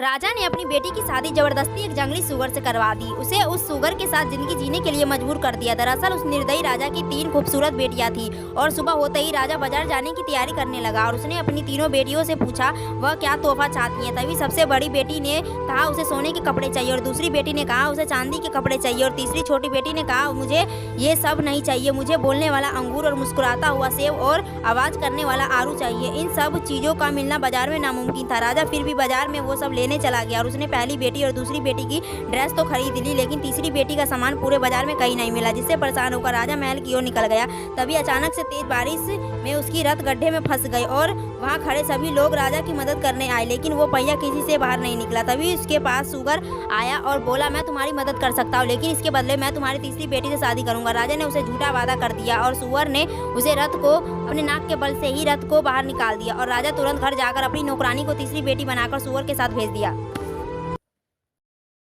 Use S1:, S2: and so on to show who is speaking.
S1: राजा ने अपनी बेटी की शादी जबरदस्ती एक जंगली सुअर से करवा दी। उसे उस सुअर के साथ जिंदगी जीने के लिए मजबूर कर दिया। दरअसल उस निर्दयी राजा की 3 खूबसूरत बेटियां थी और सुबह होते ही राजा बाजार जाने की तैयारी करने लगा और उसने अपनी तीनों बेटियों से पूछा वह क्या तोहफा चाहती हैं। तभी सबसे बड़ी बेटी ने कहा उसे सोने के कपड़े चाहिए और दूसरी बेटी ने कहा उसे चांदी के कपड़े चाहिए और तीसरी छोटी बेटी ने कहा मुझे ये सब नहीं चाहिए, मुझे बोलने वाला अंगूर और मुस्कुराता हुआ सेब और आवाज करने वाला आरू चाहिए। इन सब चीजों का मिलना बाजार में नामुमकिन था। राजा फिर भी बाजार में वो सब लेने चला गया और उसने पहली बेटी और दूसरी बेटी की ड्रेस तो खरीद ली, लेकिन तीसरी बेटी का सामान पूरे बाजार में कहीं नहीं मिला। जिससे परेशान होकर राजा महल की ओर निकल गया। तभी अचानक से तेज बारिश में उसकी रथ गड्ढे में फंस गई और वहाँ खड़े सभी लोग राजा की मदद करने आए, लेकिन वो पहिया किसी से बाहर नहीं निकला। तभी उसके पास सुअर आया और बोला मैं तुम्हारी मदद कर सकता हूँ, लेकिन इसके बदले मैं तुम्हारी तीसरी बेटी से शादी करूंगा। राजा ने उसे झूठा वादा कर दिया और सुअर ने उसे रथ को अपने नाक के बल से ही रथ को बाहर निकाल दिया और राजा तुरंत घर जाकर अपनी नौकरानी को तीसरी बेटी बनाकर सुअर के साथ भेज दिया।